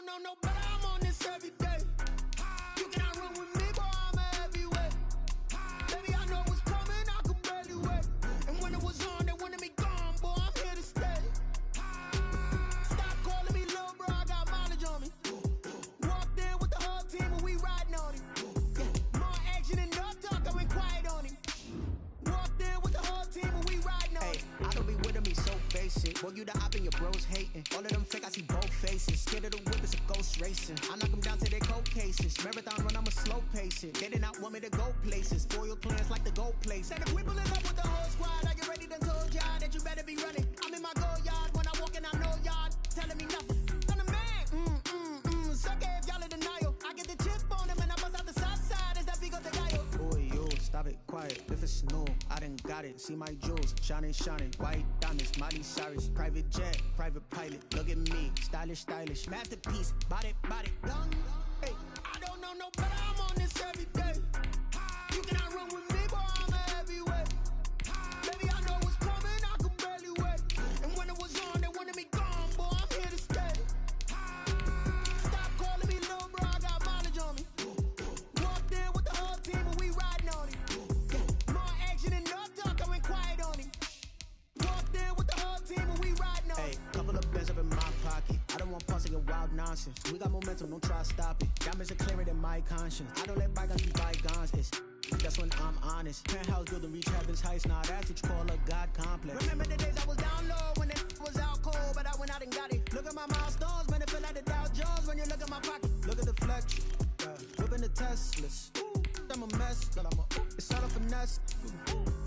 don't know no better, I'm on this every day. You cannot run with me, boy, I'm a heavyweight. Baby, I know what's coming, I could barely wait. And when it was on, they wanted me gone, boy, I'm here to stay. Stop calling me little bro, I got mileage on me. Walked in with the whole team and we riding on him. More action and no talk, I went quiet on him. Walked in with the whole team and we riding on him. I don't be with him, he's so basic. Boy, you the op and your bros hating. All of them fake, I see both faces. Scared of the whip, it's a ghost racing. I knock them down to their cold cases. Marathon run, I'ma slow pace it. They did not want me to go places. Foil plans like the gold place. Said if we pulling up with the whole squad, I get ready to told y'all that you better be running. I'm in my go yard, when I walk in, I know y'all telling me nothing. I'm the man, suck it if y'all in denial. I get the chip on him and I bust out the south side, is that Vigo de Gallo? Boy, yo, stop it, quiet. If it's new, I done got it. See my jewels, shining, shining. White diamonds, Miley Cyrus. Private jet, private pilot. Look at me, stylish, stylish. Masterpiece, body, young. Hey, I don't know no better, I'm on this every day. You cannot run with me, boy, I'm a heavyweight. Baby, I know what's coming, I could barely wait. And when it was on, they wanted me gone, boy, I'm here to stay. Stop calling me little bro, I got mileage on me. Walked in with the whole team and we riding on him. More action and no talk, I went quiet on him. Walked in with the whole team and we riding on him. Couple of bands up in my pocket. I don't want parts of your wild nonsense. We got momentum, don't try to stop it. Diamonds are clearer than my conscience. I don't let bygones be bygones. That's when I'm honest. Penthouse building, reach heaven's heights. Now that's what you call a God complex. Remember the days I was down low when it was out cold, but I went out and got it. Look at my milestones, man, it feel like the Dow Jones when you look at my pocket. Look at the flex, whipping the Teslas. I'm a mess, it's all a finesse.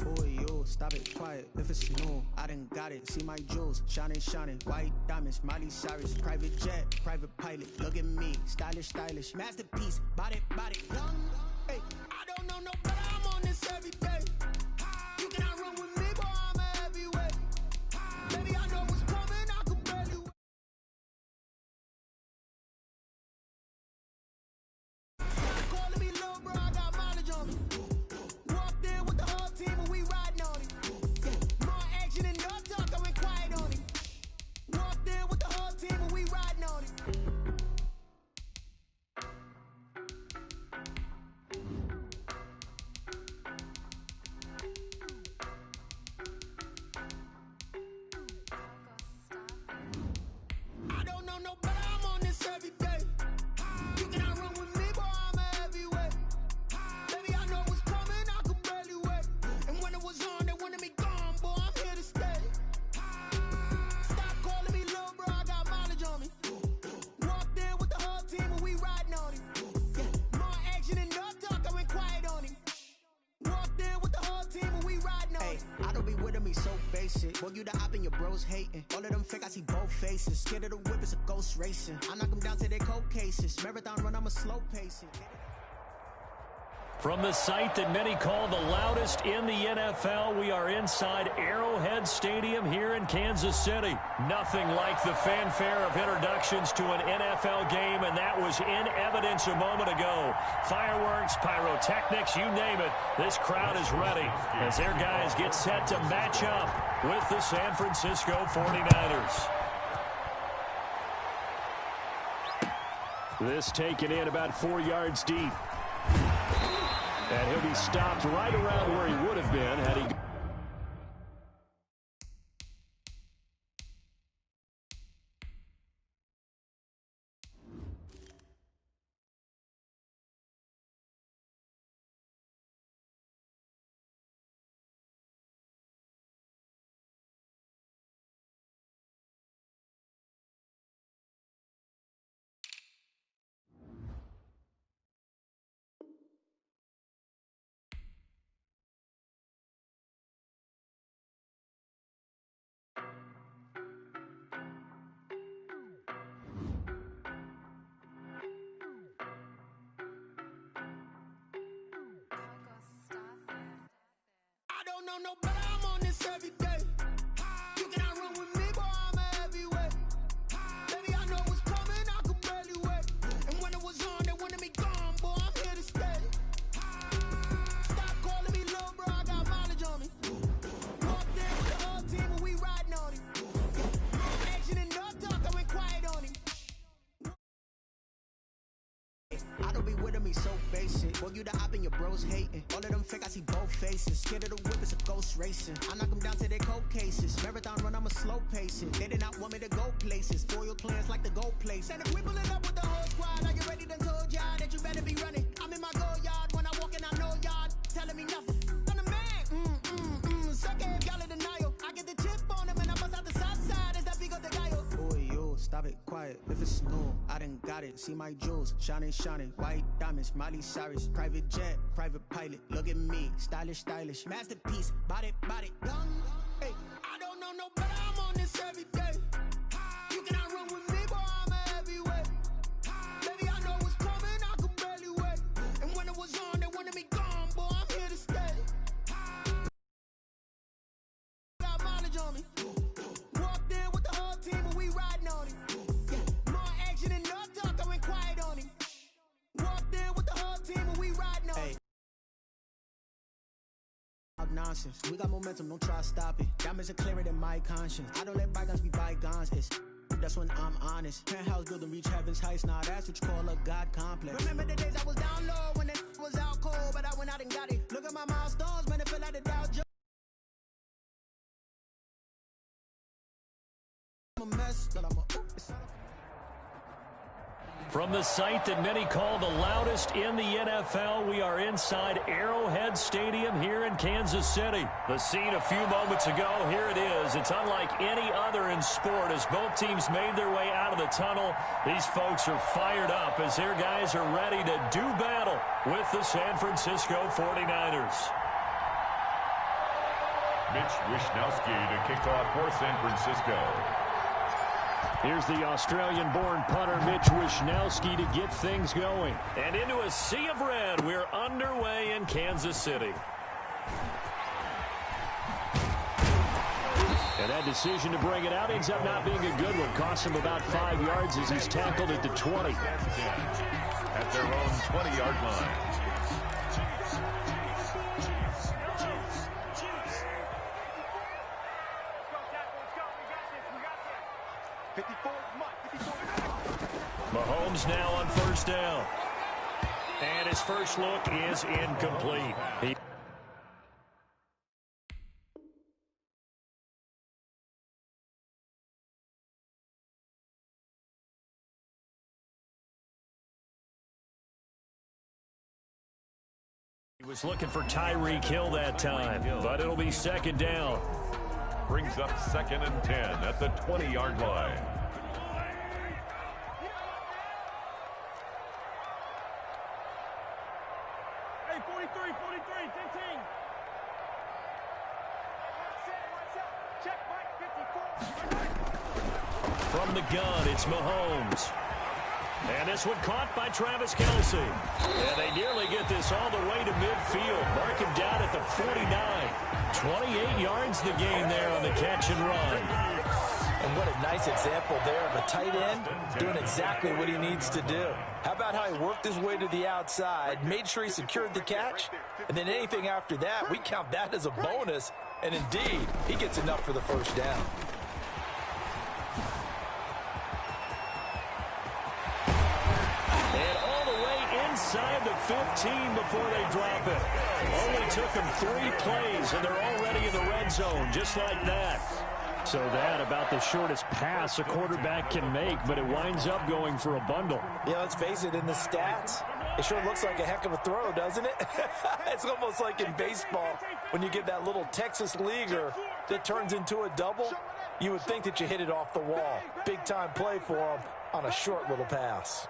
Boy, yo, stop it, quiet. If it's new, I done got it. See my jewels, shining, shining. White diamonds, Miley Cyrus. Private jet, private pilot. Look at me, stylish, stylish. Masterpiece, body, young. Hey, I don't know no better, I'm on this every day. You cannot run with me, boy, I'm a heavyweight. Baby, I know what's coming, I could barely wait. Stop calling me little bro, I got mileage on me. Walked in with the whole team and we riding on him. More action and no talk, I went quiet on him. Walked in with the whole team and we riding on him. I don't know no better, I'm on this every day. You cannot run with me, boy, I'm a heavyweight. Baby, I know what's coming, I could barely wait. And when it was on, they wanted me gone, boy, I'm here to stay. Stop calling me little bro, I got mileage on me. Walked in with the whole team and we riding on him. More action and no talk, I went quiet on him. Walked in with the whole team and we riding on him. I don't be with him, he's so basic. Boy, you the op and your bros hating. All of them fake, I see both faces. Scared of the whip, it's a ghost racing. I knock them down to their cold cases. Marathon run, I'ma slow pace it. From the site that many call the loudest in the NFL, we are inside Arrowhead Stadium here in Kansas City. Nothing like the fanfare of introductions to an NFL game, and that was in evidence a moment ago. Fireworks, pyrotechnics, you name it, this crowd is ready as their guys get set to match up with the San Francisco 49ers. This taken in about 4 yards deep. And he'll be stopped right around where he would have been had he I don't know no better, I'm on this every day. You cannot run with me, boy, I'm a heavyweight. Baby, I know what's coming, I could barely wait. And when it was on, they wanted me gone, boy, I'm here to stay. Stop calling me little bro, I got mileage on me. Walked in with the whole team and we riding on him. More action and no talk, I went quiet on him. I don't be with me so basic. Boy, you the op and your bros hating. All of them fake, I see both faces. Scared of the whip, it's a ghost racing. I knock them down to their cold cases. Marathon run, I'm a slow pacing. They did not want me to go places. Foil plans like the go place. And if we pulling up with the whole squad, are you ready? Done told y'all that you better be running. I'm in my go yard when I walk in, I know y'all telling me nothing. I'm the man. Suck it if y'all in denial. I get the chip on him and I bust out the south side. Is that Vigo de Gallo? Boy, yo, stop it, quiet. If it's snow, I done got it. See my jewels, shining, shining. White diamonds, Miley Cyrus. Private jet, private pilot. Look at me, stylish, stylish. Masterpiece, body, done. Hey, I don't know no better. I'm on this every day. You cannot run with me, boy, I'm a heavyweight. Baby, I know what's coming, I could barely wait. And when it was on, they wanted me gone, boy, I'm here to stay. Got mileage on me. Walked in with the whole team and we riding on it. Yeah, more action and no talk, I went quiet on him. Walked in with the whole team and we riding on it. Nonsense. We got momentum, don't try to stop it. Diamonds are clearer than my conscience. I don't let bygones be bygones. That's when I'm honest. Penthouse building, reach heaven's heights. Now that's what you call a God complex. Remember the days I was down low when it was out cold, but I went out and got it. Look at my milestones, man, it feel like the Dow Jones. I'm a mess, but I'm a. From the site that many call the loudest in the NFL, we are inside Arrowhead Stadium here in Kansas City. The scene a few moments ago, here it is. It's unlike any other in sport as both teams made their way out of the tunnel. These folks are fired up as their guys are ready to do battle with the San Francisco 49ers. Mitch Wishnowsky to kick off for San Francisco. Here's the Australian-born punter Mitch Wishnowsky to get things going. And into a sea of red, we're underway in Kansas City. And that decision to bring it out ends up not being a good one. Cost him about 5 yards as he's tackled at the 20. At their own 20-yard line. Mahomes now on first down. And his first look is incomplete. He was looking for Tyreek Hill that time, but it'll be second down. Brings up 2nd and 10 at the 20-yard line. Hey, 43, 15. Check, Mike, 54. From the gun, it's Mahomes. And this one caught by Travis Kelce. And they nearly get this all the way to midfield. Mark him down at the 49. 28 yards the gain there on the catch and run. And what a nice example there of a tight end doing exactly what he needs to do. How about how he worked his way to the outside, made sure he secured the catch, and then anything after that, we count that as a bonus. And indeed, he gets enough for the first down. Inside the 15 before they drop it. Only took them 3 plays, and they're already in the red zone, just like that. So that about the shortest pass a quarterback can make, but it winds up going for a bundle. Yeah, let's face it, in the stats, it sure looks like a heck of a throw, doesn't it? It's almost like in baseball, when you get that little Texas leaguer that turns into a double, you would think that you hit it off the wall. Big-time play for him on a short little pass.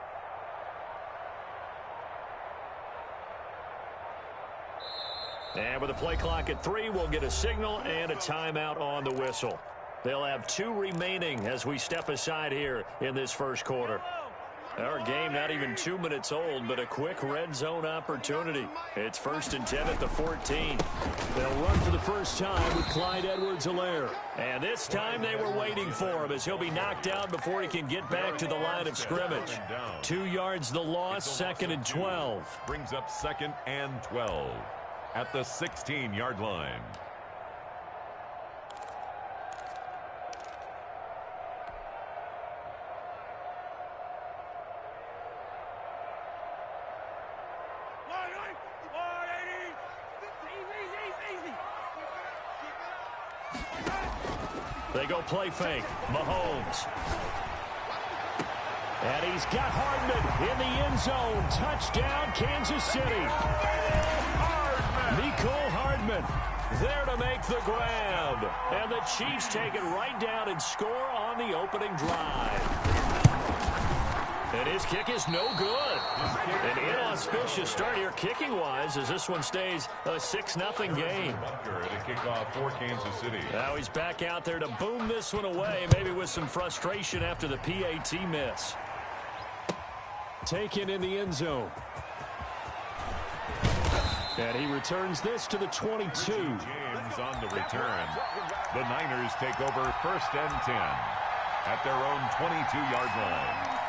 And with the play clock at 3, we'll get a signal and a timeout on the whistle. They'll have 2 remaining as we step aside here in this first quarter. Our game not even 2 minutes old, but a quick red zone opportunity. It's 1st and 10 at the 14. They'll run for the first time with Clyde Edwards-Helaire. And this time they were waiting for him as he'll be knocked down before he can get back to the line of scrimmage. 2 yards the loss, 2nd and 12. Brings up 2nd and 12 at the 16-yard line. They go play fake. Mahomes. And he's got Hardman in the end zone. Touchdown, Kansas City. Mecole Hardman there to make the grab. And the Chiefs take it right down and score on the opening drive. And his kick is no good. An inauspicious start here kicking-wise as this one stays a 6-0 game. To kick off for Kansas City. Now he's back out there to boom this one away, maybe with some frustration after the PAT miss. Taken in the end zone. And he returns this to the 22. James on the return. The Niners take over 1st and 10 at their own 22-yard line.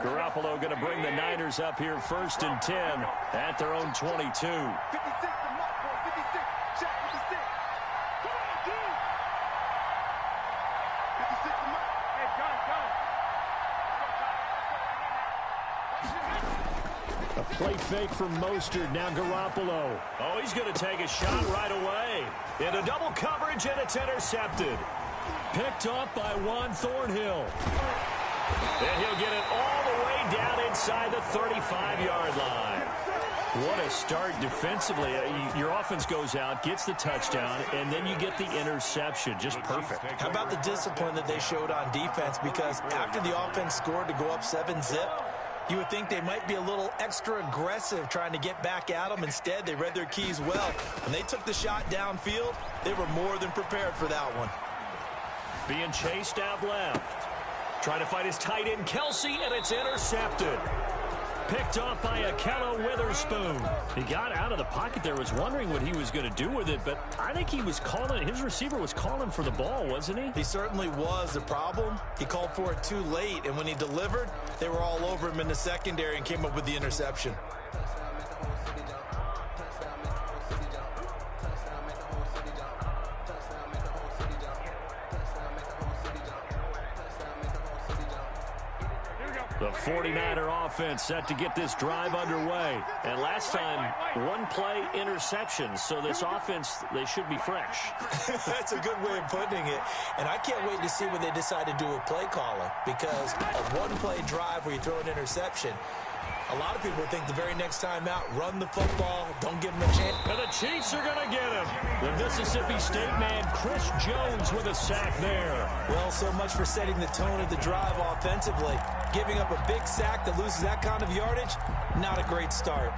Garoppolo going to bring the Niners up here 1st and 10 at their own 22. 56 to Mark, 56. Check 56. Come on, dude. 56 to Mark. Hey, gun. A play fake from Mostert. Now Garoppolo. Oh, he's going to take a shot right away. Into double coverage, and it's intercepted. Picked up by Juan Thornhill. And he'll get it all the way down inside the 35-yard line. What a start defensively. Your offense goes out, gets the touchdown, and then you get the interception. Just perfect. How about the discipline that they showed on defense? Because after the offense scored to go up 7-zip, you would think they might be a little extra aggressive trying to get back at them. Instead, they read their keys well. When they took the shot downfield, they were more than prepared for that one. Being chased out left. Trying to find his tight end, Kelsey, and it's intercepted. Picked off by Ahkello Witherspoon. He got out of the pocket there, was wondering what he was going to do with it, but I think he was calling, his receiver was calling for the ball, wasn't he? He certainly was. The problem, he called for it too late, and when he delivered, they were all over him in the secondary and came up with the interception. The 49er offense set to get this drive underway. And last time, one play interception. So this offense, they should be fresh. That's a good way of putting it. And I can't wait to see what they decide to do with play calling. Because a one-play drive where you throw an interception, a lot of people think the very next time out, run the football, don't give them a chance. And the Chiefs are going to get him. The Mississippi State man, Chris Jones, with a sack there. Well, so much for setting the tone of the drive offensively. Giving up a big sack that loses that kind of yardage, not a great start.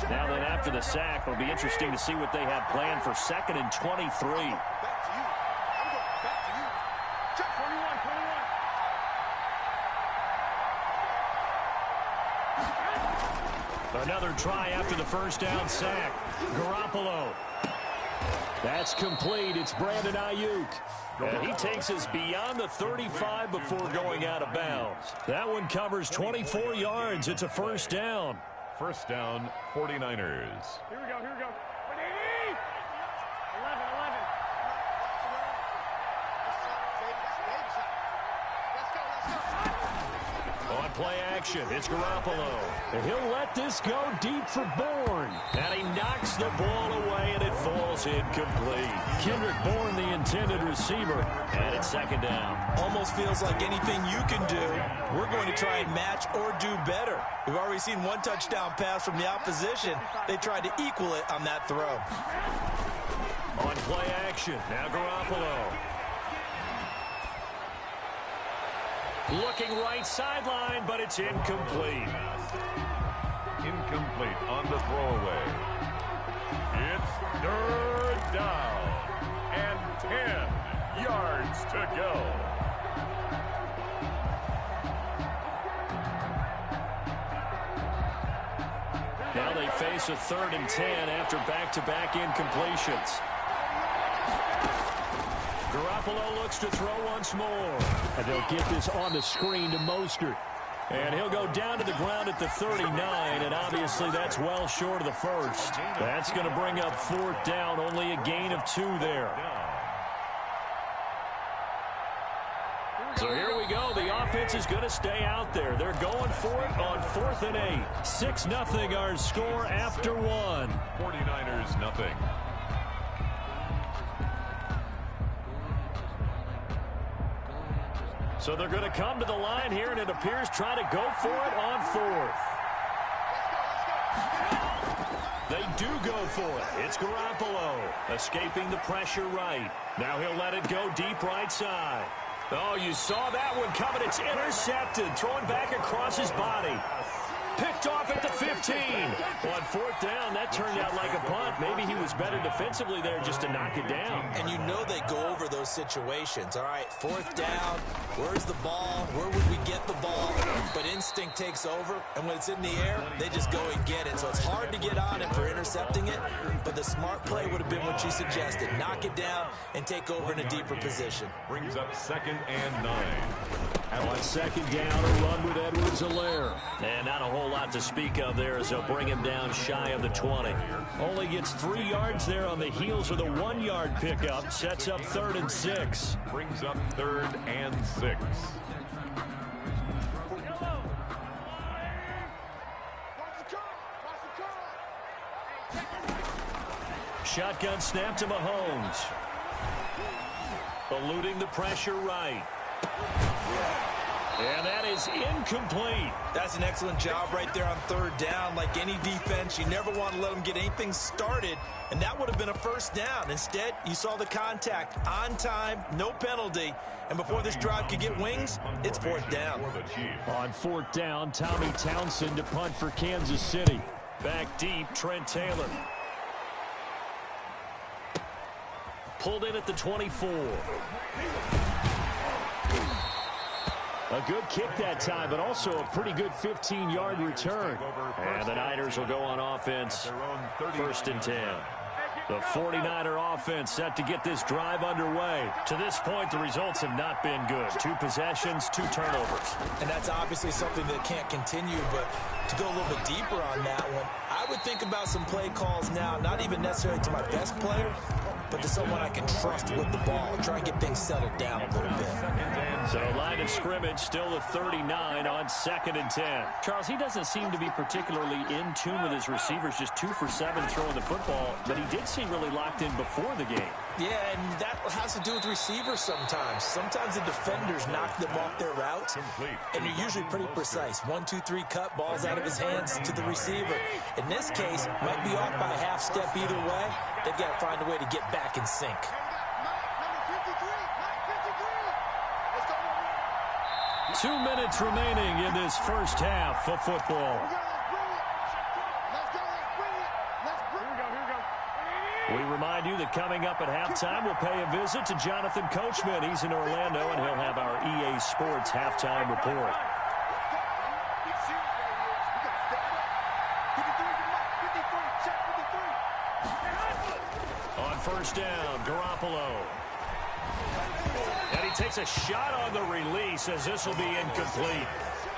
Now then, after the sack, it'll be interesting to see what they have planned for 2nd and 23. Back to you. I'm going back to you. Check 21. Another try after the first down sack. Garoppolo. That's complete. It's Brandon Ayuk. And he takes us beyond the 35 before going out of bounds. That one covers 24 yards. It's a first down. First down, 49ers. Here we go, here we go. 11. On play action, it's Garoppolo. And he'll let this go deep for Bourne. And he knocks the ball away, and it falls incomplete. Kendrick Bourne, the intended receiver. And it's 2nd down. Almost feels like anything you can do, we're going to try and match or do better. We've already seen one touchdown pass from the opposition. They tried to equal it on that throw. On play action, now Garoppolo. Looking right sideline, but it's incomplete. Incomplete on the throwaway. It's 3rd down and 10 yards to go. Now they face a 3rd and 10 after back-to-back incompletions. Garoppolo looks to throw once more. And they'll get this on the screen to Mostert. And he'll go down to the ground at the 39, and obviously that's well short of the first. That's going to bring up 4th down, only a gain of 2 there. So here we go, the offense defense is going to stay out there. They're going for it on 4th and 8. 6-0 our score after 1. 49ers nothing. So they're going to come to the line here, and it appears trying to go for it on 4th. They do go for it. It's Garoppolo escaping the pressure right. Now he'll let it go deep right side. Oh, you saw that one coming. It's intercepted. Throwing back across his body. Picked off at the 15. On 4th down, that turned out like a punt. Maybe he was better defensively there just to knock it down. And you know they go over those situations. All right, 4th down. Where's the ball? Where would we get the ball? But instinct takes over, and when it's in the air, they just go and get it. So it's hard to get on him for intercepting it, but the smart play would have been what you suggested. Knock it down and take over in a deeper position. Brings up 2nd and 9. On 2nd down, a run with Edwards-Helaire. And not a whole lot to speak of there as they'll bring him down shy of the 20. Only gets 3 yards there on the heels of the 1-yard pickup. Sets up 3rd and 6. Brings up 3rd and 6. Shotgun snap to Mahomes. Eluding the pressure right. And that is incomplete. That's an excellent job right there on 3rd down. Like any defense, you never want to let them get anything started, and that would have been a 1st down. Instead, you saw the contact on time, no penalty, and before this drive could get wings, it's 4th down. On 4th down, Tommy Townsend to punt for Kansas City. Back deep, Trent Taylor. Pulled in at the 24. A good kick that time, but also a pretty good 15-yard return. And the Niners will go on offense, 1st and 10. The 49er offense set to get this drive underway. To this point, the results have not been good. 2 possessions, 2 turnovers. And that's obviously something that can't continue, but to go a little bit deeper on that one, I would think about some play calls now, not even necessarily to my best player, but to someone I can trust with the ball and try and get things settled down a little bit. So line of scrimmage still the 39 on 2nd and 10. Charles, he doesn't seem to be particularly in tune with his receivers, just 2 for 7 throwing the football, but he did seem really locked in before the game. Yeah, and that has to do with receivers sometimes. Sometimes the defenders knock them off their routes, and they're usually pretty precise. 1, 2, 3 cut, balls out of his hands to the receiver. In this case, might be off by a half step either way. They've got to find a way to get back in sync. 2 minutes remaining in this first half of football. We remind you that coming up at halftime, we'll pay a visit to Jonathan Coachman. He's in Orlando, and he'll have our EA Sports halftime report. On 1st down, Garoppolo. And he takes a shot on the release as this will be incomplete.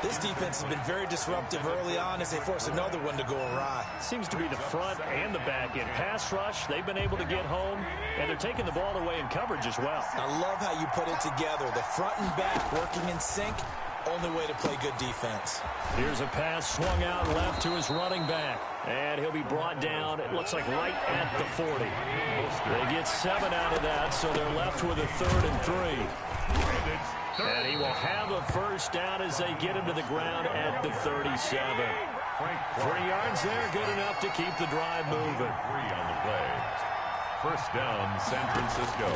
This defense has been very disruptive early on as they force another one to go awry. Seems to be the front and the back end. Pass rush, they've been able to get home, and they're taking the ball away in coverage as well. I love how you put it together. The front and back working in sync, only way to play good defense. Here's a pass swung out left to his running back, and he'll be brought down, it looks like right at the 40. They get 7 out of that, so they're left with a 3rd and 3. And he will have a 1st down as they get him to the ground at the 37. 3 yards there, good enough to keep the drive moving. 3 on the play. 1st down, San Francisco.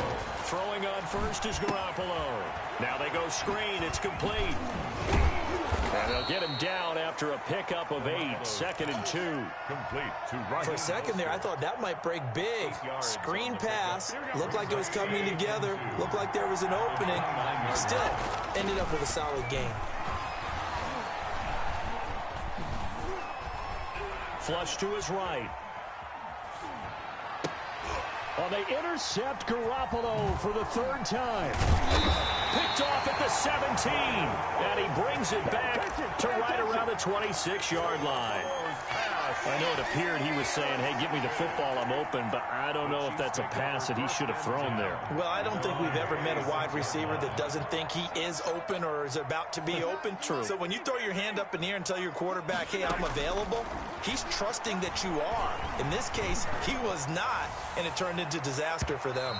Throwing on 1st is Garoppolo. Now they go screen, it's complete. And they'll get him down after a pickup of 8, 2nd and 2. Complete to Ryan. For a second there, I thought that might break big. Screen pass, looked like it was coming together, looked like there was an opening. Still, ended up with a solid game. Flush to his right. Oh, they intercept Garoppolo for the 3rd time. Picked off at the 17. And he brings it back to right around the 26-yard line. I know it appeared he was saying, hey, give me the football, I'm open, but I don't know if that's a pass that he should have thrown there. Well, I don't think we've ever met a wide receiver that doesn't think he is open or is about to be open. True. So when you throw your hand up in the air and tell your quarterback, hey, I'm available, he's trusting that you are. In this case, he was not, and it turned into disaster for them.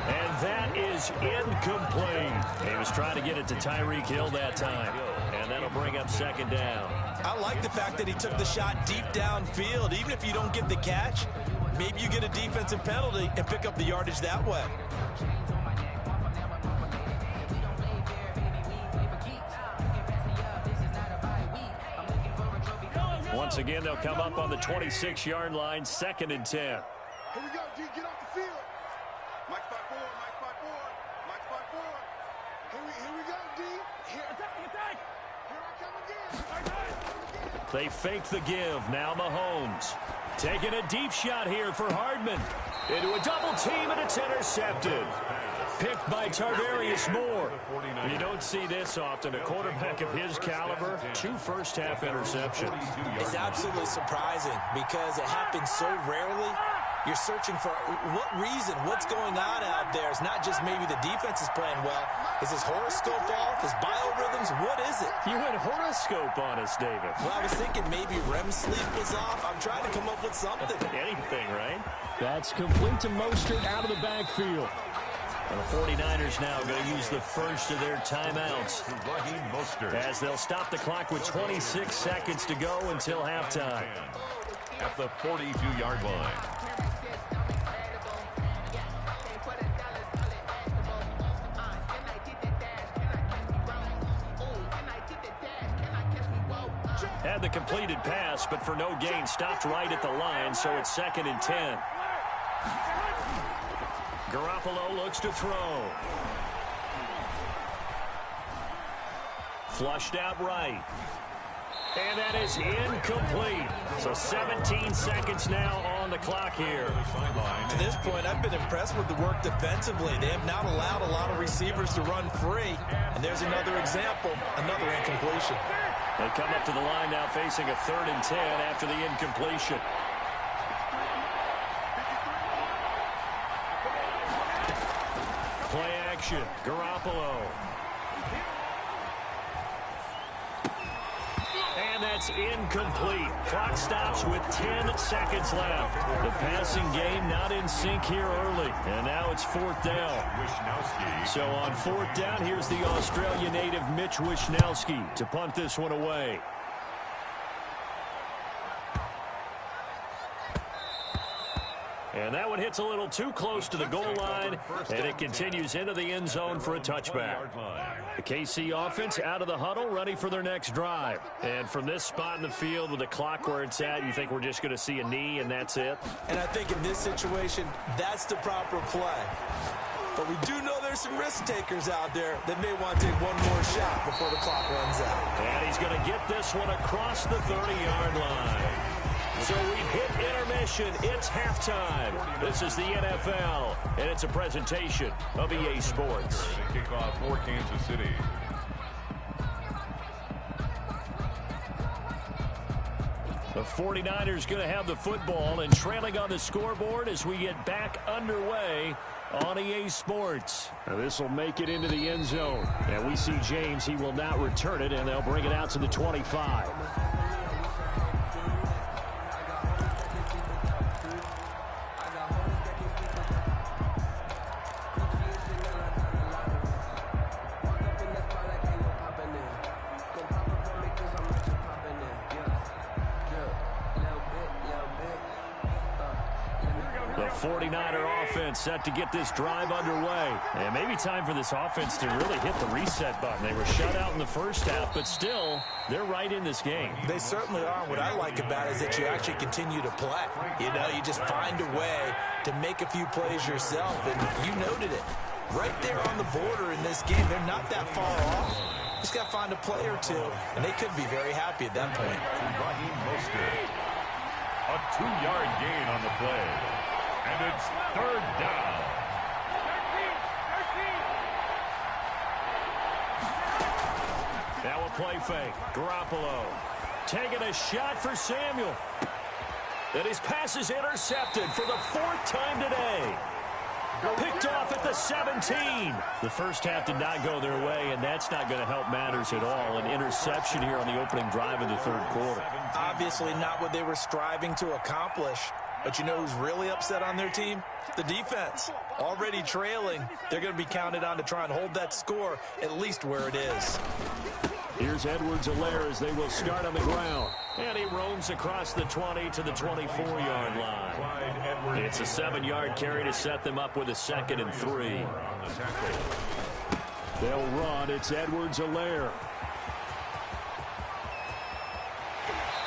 And that is incomplete. He was trying to get it to Tyreek Hill that time. And that'll bring up second down. I like the fact that he took the shot deep downfield. Even if you don't get the catch, maybe you get a defensive penalty and pick up the yardage that way. Once again, they'll come up on the 26-yard line, 2nd and 10. Here we go, D. Get off the field. Mike 5-4, Mike 5-4, Mike 5-4. Here we go, D. Here. Attack. Here I come again. They fake the give. Now Mahomes. Taking a deep shot here for Hardman. Into a double team, and it's intercepted. Picked by Tarvarius Moore. You don't see this often. A quarterback of his caliber, 2 first-half interceptions. It's absolutely surprising because it happens so rarely. You're searching for what reason, what's going on out there. It's not just maybe the defense is playing well. Is his horoscope off? His biorhythms? What is it? You had horoscope on us, David. Well, I was thinking maybe REM sleep was off. I'm trying to come up with something. Anything, right? That's complete to Mostert out of the backfield. And the 49ers now going to use the first of their timeouts as they'll stop the clock with 26 seconds to go until halftime. At the 42-yard line. Had the completed pass, but for no gain, stopped right at the line, so it's 2nd and 10. Garoppolo looks to throw. Flushed out right. And that is incomplete. So 17 seconds now on the clock here. To this point, I've been impressed with the work defensively. They have not allowed a lot of receivers to run free. And there's another example, another incompletion. They come up to the line now facing a 3rd and 10 after the incompletion. Play action. Garoppolo. And that's incomplete. Clock stops with 10 seconds left. The passing game not in sync here early. And now it's 4th down. So on 4th down, here's the Australia native Mitch Wishnowsky to punt this one away. And that one hits a little too close to the goal line, and it continues into the end zone for a touchback. The KC offense out of the huddle, ready for their next drive. And from this spot in the field with the clock where it's at, you think we're just going to see a knee and that's it? And I think in this situation, that's the proper play. But we do know there's some risk takers out there that may want to take one more shot before the clock runs out. And he's going to get this one across the 30-yard line. So we've hit intermission. It's halftime. This is the NFL, and it's a presentation of EA Sports. Kickoff for Kansas City. The 49ers going to have the football and trailing on the scoreboard as we get back underway on EA Sports. Now this will make it into the end zone. And we see James. He will not return it, and they'll bring it out to the 25. The 49er offense set to get this drive underway. And maybe time for this offense to really hit the reset button. They were shut out in the first half, but still, they're right in this game. They certainly are. What I like about it is that you actually continue to play. You know, you just find a way to make a few plays yourself, and you noted it. Right there on the border in this game, they're not that far off. Just got to find a play or two, and they could be very happy at that point. Raheem Mostert. A 2-yard gain on the play. And it's 3rd down. Now a play fake. Garoppolo. Taking a shot for Samuel. And his pass is intercepted for the 4th time today. Picked off at the 17. The first half did not go their way, and that's not going to help matters at all. An interception here on the opening drive of the 3rd quarter. Obviously not what they were striving to accomplish. But you know who's really upset on their team? The defense. Already trailing. They're going to be counted on to try and hold that score at least where it is. Here's Edwards-Helaire as they will start on the ground. And he roams across the 20 to the 24-yard line. It's a 7-yard carry to set them up with a 2nd and 3. They'll run. It's Edwards-Helaire.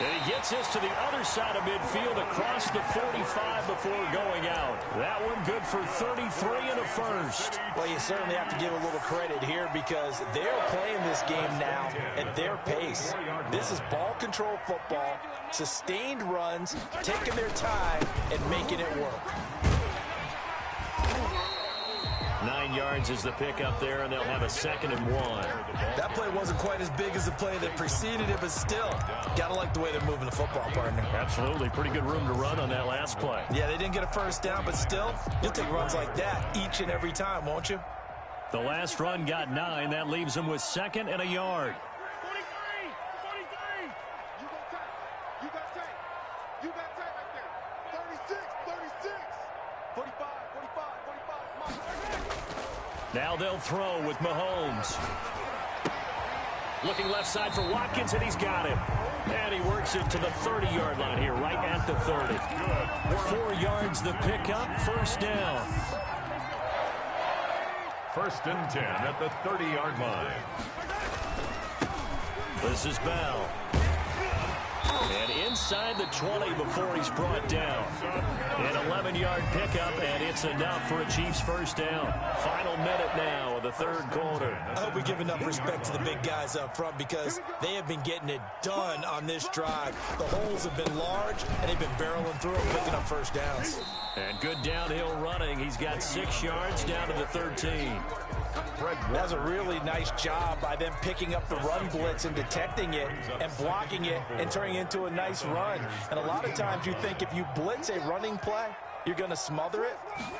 And he gets this to the other side of midfield across the 45 before going out. That one good for 33 and a first. Well, you certainly have to give a little credit here because they're playing this game now at their pace. This is ball control football, sustained runs, taking their time, and making it work. 9 yards is the pickup there, and they'll have a 2nd and 1. That play wasn't quite as big as the play that preceded it, but still, gotta like the way they're moving the football, partner. Absolutely. Pretty good room to run on that last play. Yeah, they didn't get a first down, but still, you'll take runs like that each and every time, won't you? The last run got 9. That leaves them with 2nd and a yard. 43. You got tape. You got tape right there. 36. 45. Now they'll throw with Mahomes. Looking left side for Watkins, and he's got him. And he works it to the 30-yard line here, right at the 30. 4 yards the pickup, 1st down. 1st and 10 at the 30-yard line. This is Bell. And inside the 20 before he's brought down. An 11-yard pickup, and it's enough for a Chiefs 1st down. Final minute now of the 3rd quarter. I hope we give enough respect to the big guys up front because they have been getting it done on this drive. The holes have been large, and they've been barreling through them, picking up 1st downs. And good downhill running. He's got 6 yards down to the 13. That was a really nice job by them picking up the run blitz and detecting it and blocking it and turning it into a nice run. And a lot of times you think if you blitz a running play, you're going to smother it.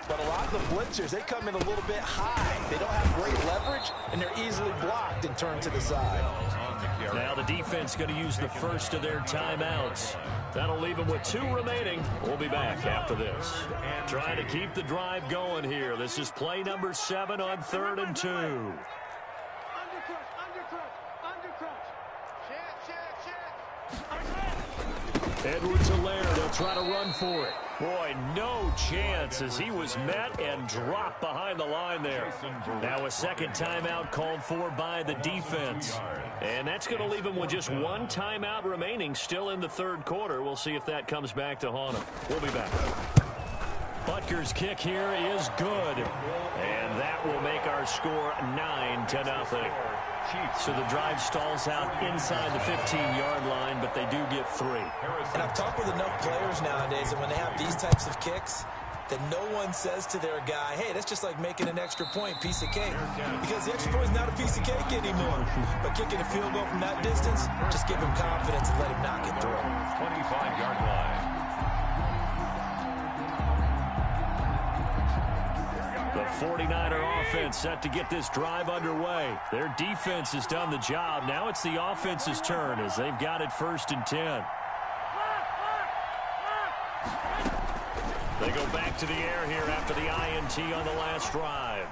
But a lot of the blitzers, they come in a little bit high. They don't have great leverage, and they're easily blocked and turned to the side. Now the defense going to use the first of their timeouts. That'll leave them with 2 remaining. We'll be back after this. Trying to keep the drive going here. This is play number 7 on 3rd and 2. Undercrunch. Check. Edwards-Helaire, they'll try to run for it. Boy, no chance as he was met and dropped behind the line there. Now a 2nd timeout called for by the defense. And that's going to leave him with just 1 timeout remaining still in the 3rd quarter. We'll see if that comes back to haunt him. We'll be back. Butker's kick here is good. And that will make our score 9-0. So the drive stalls out inside the 15-yard line, but they do get 3. And I've talked with enough players nowadays, and when they have these types of kicks, that no one says to their guy, hey, that's just like making an extra point, piece of cake. Because the extra point is not a piece of cake anymore. But kicking a field goal from that distance, just give him confidence and let him knock it through. 25-yard line. The 49er offense set to get this drive underway. Their defense has done the job. Now it's the offense's turn as they've got it 1st and 10. They go back to the air here after the INT on the last drive.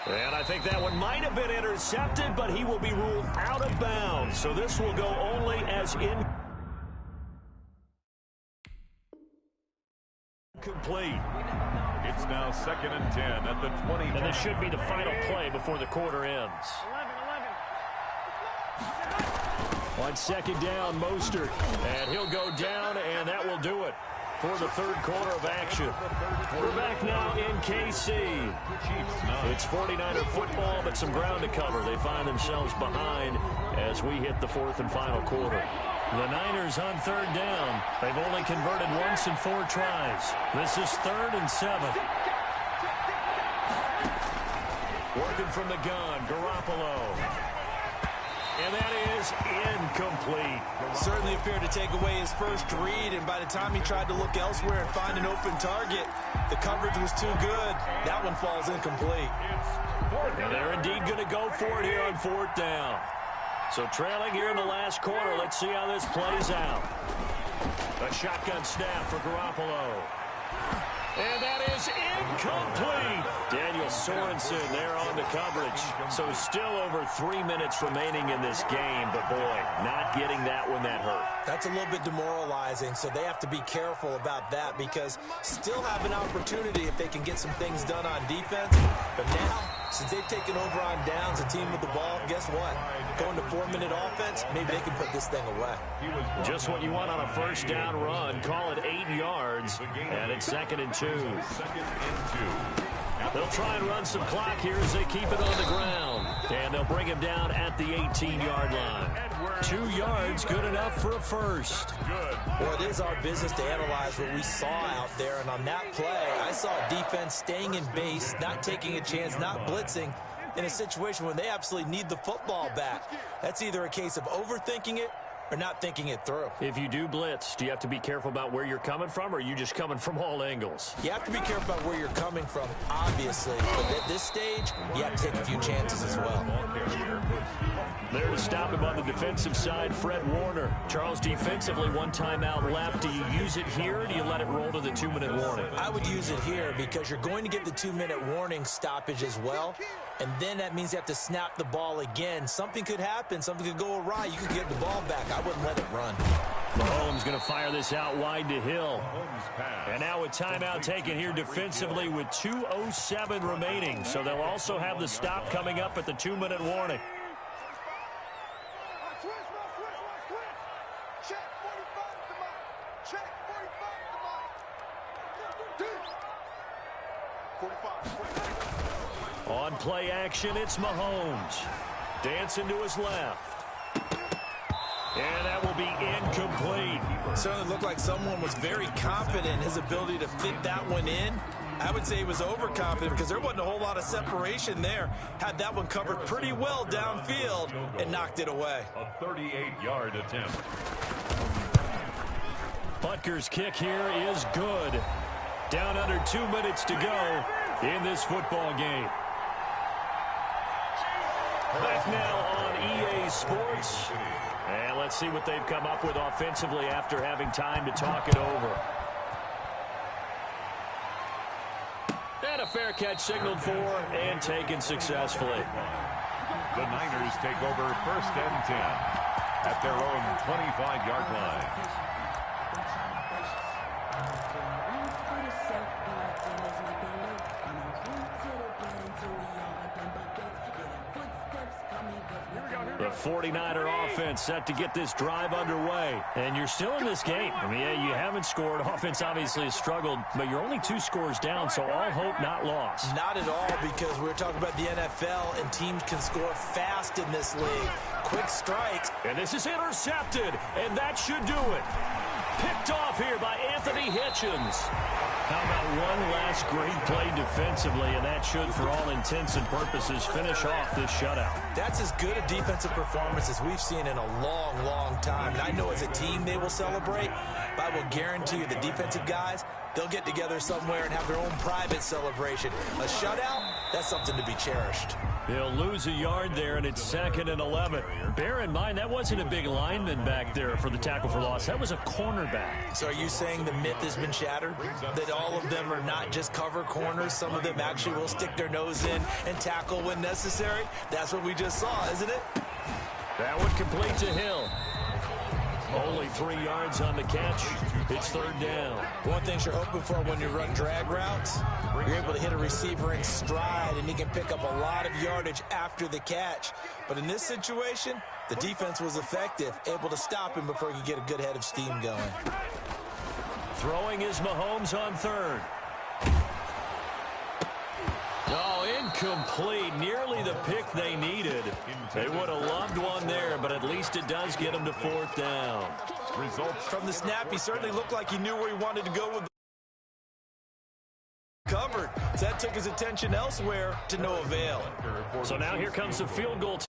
And I think that one might have been intercepted, but he will be ruled out of bounds. So this will go only as incomplete. It's now 2nd and 10 at the 20. And this should be the final play before the quarter ends. 11. On 2nd down, Mostert. And he'll go down, and that will do it for the 3rd quarter of action. We're back now in KC. It's 49er football, but some ground to cover. They find themselves behind as we hit the 4th and final quarter. The Niners on 3rd down. They've only converted once in 4 tries. This is 3rd and 7. Working from the gun, Garoppolo. And that is incomplete. Certainly appeared to take away his first read, and by the time he tried to look elsewhere and find an open target, the coverage was too good. That one falls incomplete. And they're indeed going to go for it here on 4th down. So trailing here in the last quarter. Let's see how this plays out. A shotgun snap for Garoppolo. And that is incomplete. Daniel Sorensen there on the coverage. So still over 3 minutes remaining in this game. But, boy, not getting that one that hurt. That's a little bit demoralizing, so they have to be careful about that because still have an opportunity if they can get some things done on defense. But now, since they've taken over on downs, a team with the ball, guess what? Going to 4-minute offense, maybe they can put this thing away. Just what you want on a first down run. Call it 8 yards, and it's 2nd and 2. They'll try and run some clock here as they keep it on the ground. And they'll bring him down at the 18-yard line. 2 yards, good enough for a first. Well, it is our business to analyze what we saw out there. And on that play, I saw defense staying in base, not taking a chance, not blitzing in a situation when they absolutely need the football back. That's either a case of overthinking it or not thinking it through. If you do blitz, do you have to be careful about where you're coming from, or are you just coming from all angles? You have to be careful about where you're coming from, obviously. But at this stage, you have to take a few chances as well. There to stop him on the defensive side, Fred Warner. Charles, defensively, 1 timeout left. Do you use it here, or do you let it roll to the 2-minute warning? I would use it here because you're going to get the 2-minute warning stoppage as well. And then that means you have to snap the ball again. Something could happen. Something could go awry. You could get the ball back. I wouldn't let it run. Mahomes going to fire this out wide to Hill. And now a timeout taken here defensively with 2:07 remaining. So they'll also have the stop coming up at the 2-minute warning. On play action, it's Mahomes. Dancing to his left. And that will be incomplete. Certainly looked like someone was very confident in his ability to fit that one in. I would say he was overconfident because there wasn't a whole lot of separation there. Had that one covered pretty well downfield and knocked it away. A 38-yard attempt. Butker's kick here is good. Down under 2 minutes to go in this football game. Back now on EA Sports. And let's see what they've come up with offensively after having time to talk it over. And a fair catch signaled for and taken successfully. The Niners take over 1st and 10 at their own 25-yard line. The 49er offense set to get this drive underway. And you're still in this game. I mean, yeah, you haven't scored. Offense obviously has struggled, but you're only 2 scores down, so all hope not lost. Not at all, because we're talking about the NFL, and teams can score fast in this league. Quick strikes. And this is intercepted, and that should do it. Picked off here by Anthony Hitchens. How about one last great play defensively, and that should, for all intents and purposes, finish off this shutout. That's as good a defensive performance as we've seen in a long, long time. And I know as a team they will celebrate, but I will guarantee you the defensive guys, they'll get together somewhere and have their own private celebration. A shutout, that's something to be cherished. They'll lose a yard there, and it's 2nd and 11. Bear in mind, that wasn't a big lineman back there for the tackle for loss. That was a cornerback. So are you saying the myth has been shattered? That all of them are not just cover corners? Some of them actually will stick their nose in and tackle when necessary? That's what we just saw, isn't it? That would complete to Hill. Only 3 yards on the catch. It's 3rd down. One thing you're hoping for when you run drag routes, you're able to hit a receiver in stride, and he can pick up a lot of yardage after the catch. But in this situation, the defense was effective, able to stop him before he could get a good head of steam going. Throwing is Mahomes on 3rd. Oh, incomplete. Nearly the pick they needed. They would have loved one there, but at least it does get them to 4th down. Results from the snap, he certainly looked like he knew where he wanted to go with the covered. So that took his attention elsewhere to no avail. So now here comes the field goal.